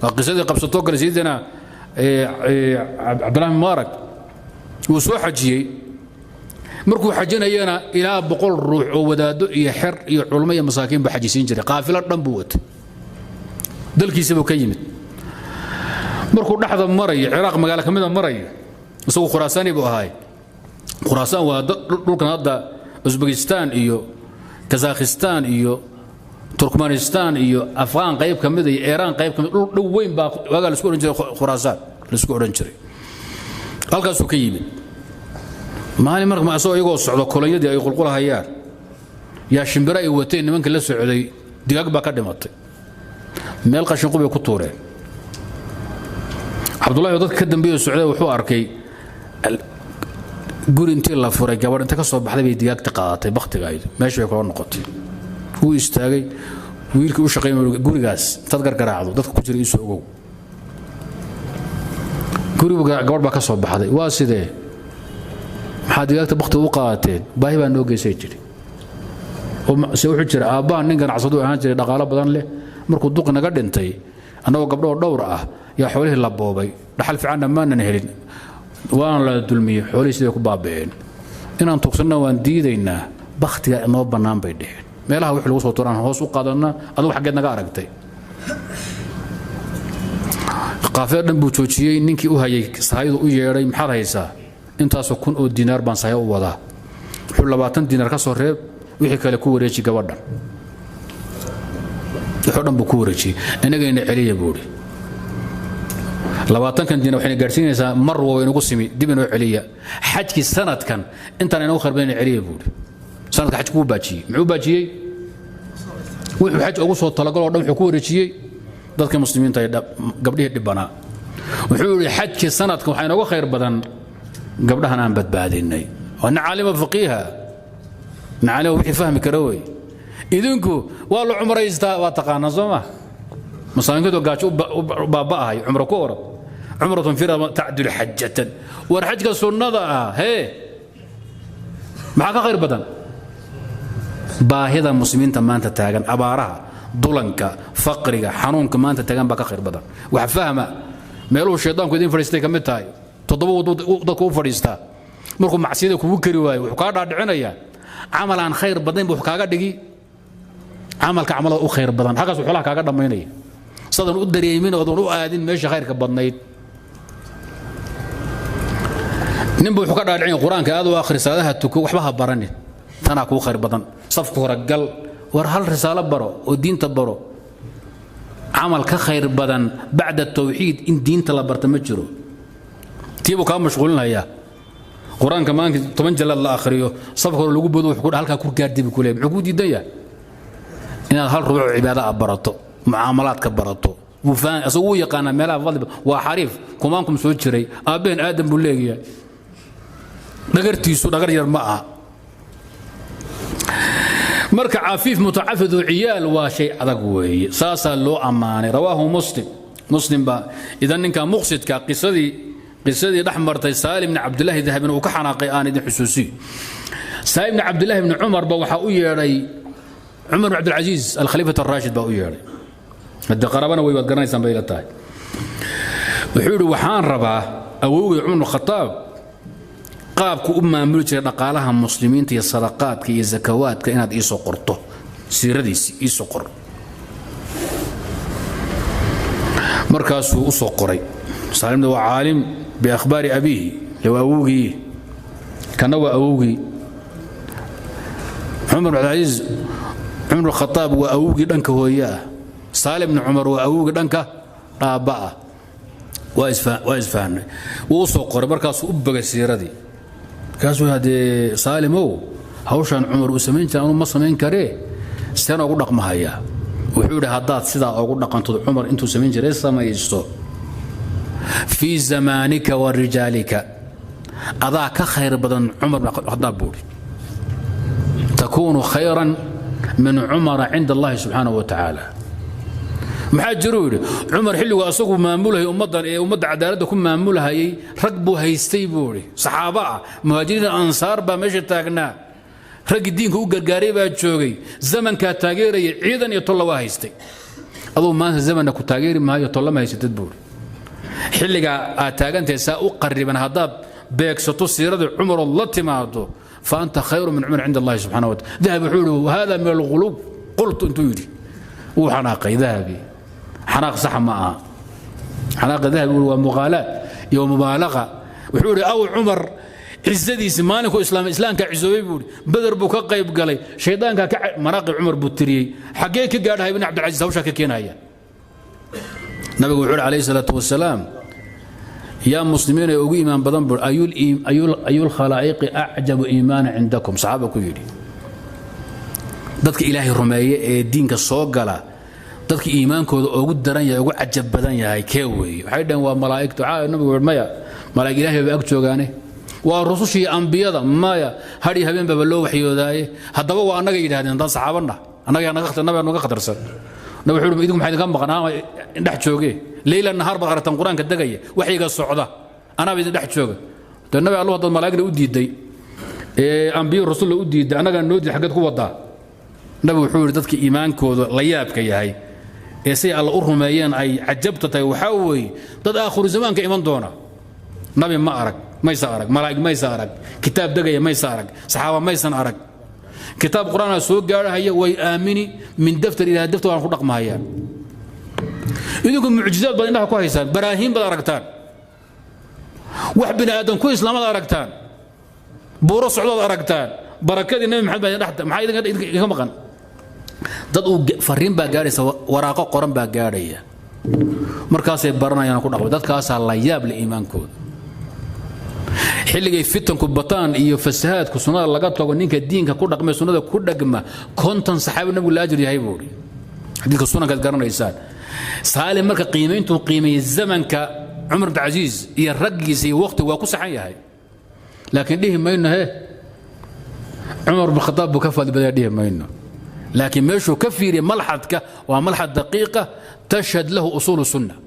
قصدي قبصتو كل سيدنا عبد الله مبارك وسو حجيي markuu xajinayana ilaa 100 ruux oo wadaado iyo xir iyo culmo iyo masaakiin ba xajisin jiray qaafilo dhan buu watay dalkiisa buu ka yimid markuu dhaxda maray Ciraaq magaalo kamid ah maray isagoo Khuraasani buu ahay Khuraasaan waa dhulkan hadda Uzbekistan iyo Kazakhstan iyo Turkmenistan iyo Afghan qayb kamid ah iyo Iran qayb kamid dhul weyn baa waga la isku oran jiray Khuraasaan la isku oran jiray halkaas uu ka yimid maalin markii ma soo iyago socdo kolonyadii ay qulqulahayaan yaa shimbira ay wateen nimanka la socday digaag baa ka dhimatay meel qashin qubay ku tuureen Abdullah dad ka dambeeyay socday wuxuu arkay guri intii la furay gabadh inta ka soo baxday bay digaagta qaadatay baqtigaydu meesha ay kula noqotay uu istaagay wiilkii u shaqeeyay gurigaas tad gargaraacdo dadka ku jiray isoo ogow guriga gabadh baa ka soo baxday waa sidee maxaa digaagta baqti u qaateen baahi baa noo geysay jiray oo se wuxuu jira aabaan nin ganacsado ahaan jiray dhaqaale badan leh markuu duq naga dhintay anagoo gabdho dhowr ah yaa xoolihii la boobay dhaxal fiican ma aanan helin waan la dulmiyay xoolihii sidoo ku baabeen inaan tugsana waan diidaynaa baqtiga noo banaan bay dhigeen meelaha wixii lagu soo turaan hoos u qaadana adigu xageed naga aragtay qaafeed dhan buu joojiyay ninkii u hayay saayadu u yeeray maxaad haysaa intaasoo kun oo diinaar baan sahay u wadaa wuxuu 20 diinaar ka soo reeb wixii kale ku wareeji gabadhan wuxuu dhan buu ku wareejiyay inagayna celiya buuri 20 kan diinaar waxay gaarsiinaysaa mar waa inagu simi dib inoo celiya xajki sanadkan intaan inagu kharbeen celiya buuri sanadka xajku u baajiyay muxuu baajiyay wuxuu xaj ugu soo talagal oo dhan wuxuu ku wareejiyay dadka muslimiinta ay gabdhihii dhibana wuxuu yiri xajki sanadkan waxa inagu khayr badan gabdhahan aan badbaadinay wana caalima faqiiha nacalaa wixii fahmi kara way idinku waa la umraystaa waa taqaana soma masaakiintu gaajo baabaahay umra ku orad umratun fira ta'dil hajjatan war hajka sunnada he maxaa ka khayr badan baahida muslimiinta maanta taagan abaaraha dulanka faqriga xanuunka maanta taagan baa ka khayr badan wax fahma meeluhu shaydaanku idin fariistay kamid tahay toddoba dadku u fadhiistaa markuu macsiyada kugu kari waayo wuxuu ka dhaadhicinaya amal aan khayr badan buu kaaga dhigi amalka amal u khayr badan halkaas wuxuu la kaaga dhameynaya sadan u dareemin oo u aadin meesha khayrka badnayd nin buu ka dhaadhicin quraanka aad u akhrisaadaha tuko waxba ha baranin tana ku khayr badan safku horagal war hal risaalo baro oo diinta baro amal ka khayr badan bacda tawxiid in diinta la barta ma jiro تيبو كان مشغولين هيا قرآن كمان 8 جلد لا آخريه صفحة لو جبدوا وحكون هالك كل قاعد بكلهم عقود يديا إن هالربع عبادة أبرته معاملات كبرته وفان أسوي قانا ملا فضل وحريف كمانكم سوتشري أبين آدم بوليجيا نقرتي سو نقر يرماها مركع عفيف متعفذ عيال وشيء أذقوي ساسا لو أماني رواه مسلم با إذا إن كان مقصد قصدي دحمرتي سالم بن عبد الله ذهب وكحناقي آن دي حسوسي سالم بن عبد الله بن عمر بوحا يري عمر بن عبد العزيز الخليفة الراشد بو يري هدا قرابنا ويباد قرني سنبيلتاي وحول وحان ربا أووي عمر الخطاب قابكو أما ملتي دقالها مسلمين تي الصدقات كي الزكوات كإناد إيسو قرطو سيرديس إيسو قر مركزه أسو قري سالم هو عالم بأخبار أبيه لو أوغي كان هو أوغي عمر بن العزيز عمر الخطاب وأوغي دنك هو إياه سالم بن عمر وأوغي دنك رابعة وإسفان وصقر بركاس أبقى السيرة دي كاسو هذا سالم هو هوشان عمر وسمين كانوا مصمين كريه سنة أقول لك ما هي وحول هدات سيدا أقول لك أنتو عمر أنتو سمين جريسة ما يجستو في زمانك ورجالك أضاك خير بدن عمر بن الخطاب بوري تكون خيرا من عمر عند الله سبحانه وتعالى محجرون عمر حلو أسوق ماموله أمد عدالتكم مامولها ركبوا هيستي بوري صحابة مهاجرين الأنصار بمشي تاقنا رق الدين هو قرقاري باتشوغي زمن كاتاقيري عيدا يطلع وهيستي aduu maanta zamanna ku taageeri maayo tollama haysatid buuri xilliga aad taagantahay saa u qariban haddaad beegsato siiradii cumar oo la timaado fa anta khayru min cumar cinda allahi subxaanahu wataala dahabi wuxuu yidhi hada min alghuluub qultu intuu yidhi wuu xanaaqay dahabi xanaaq saxa ma aha xanaaqa dahabi waa muqaalaad iyo mubaalaqa wuxuu yidhi aw cumar عزديس مالك إسلام كعزوبي بوري بدر بوكا قيب قالي شيطان مناقب عمر بوتري حقيقة قال هاي ابن عبد العزيز وشاك كين هيا النبي يقول عليه الصلاة والسلام يا مسلمين يقول إيمان بضنبر أي الخلائق أعجب إيمان عندكم صحابك يري ضدك إلهي رمائي دينك الصوق قال ضدك إيمانك أقول درانيا يقول عجب بدنيا هاي كيوي حيدا وملائكته النبي يقول مايا ملائك إلهي بأكتشو قاني ورسوشي أنبياء مايا هذه هبين ببلو وحيوداي هذا هو أنا جيد هذا نضاس صحابنا أنا نقخت النبي أنا نقخت رسل نبي حلو بيدكم حيد كم بقنا نحت شوقي ليل النهار بقرة القرآن كدقية وحي الصعدة أنا بيد نحت شوقي النبي الله هذا الملائكة ودي دي أنبياء الرسول ودي دي أنا قال نودي حاجات قوة ده نبي حلو ذاتك إيمانك ليابك يا هاي يسي على أرهميان أي عجبت وحوي ضد آخر زمان كإيمان دونا نبي ما أرك ما يسارك ملائك ما يسارك كتاب دقية ما يسارك صحابة ما يسارك كتاب قرآن سوق قال هي ويآمني من دفتر إلى دفتر وأنا خلق ما هي يقول معجزات بدنا كويسة براهين بداركتان واحد بني آدم كويس لا ما داركتان بورس عضو داركتان بركات النبي محمد بن أحد ما إذا كم قن ضد فرين باجاري وراقة قرآن باجارية مركز برنا يعني كنا ضد كاس الله ياب لإيمان كود xilligay fitanku bataan iyo fasahaadku sunnada laga tago ninka diinka ku dhaqmay sunnada ku dhagma konton saxaabi nabiga la ajir yahay buuri hadii sunnada garanaysaan saalim marka qiimeyntu qiimay zamanka Umar bin Aziz iyo raggiisa iyo waqti waa ku saxan yahay laakiin dhihi mayno Umar bin Khattab ka fadhi badaa dhihi mayno laakiin meeshu ka fiiri malxadka waa malxad daqiiqa tashhad lahu usul sunnah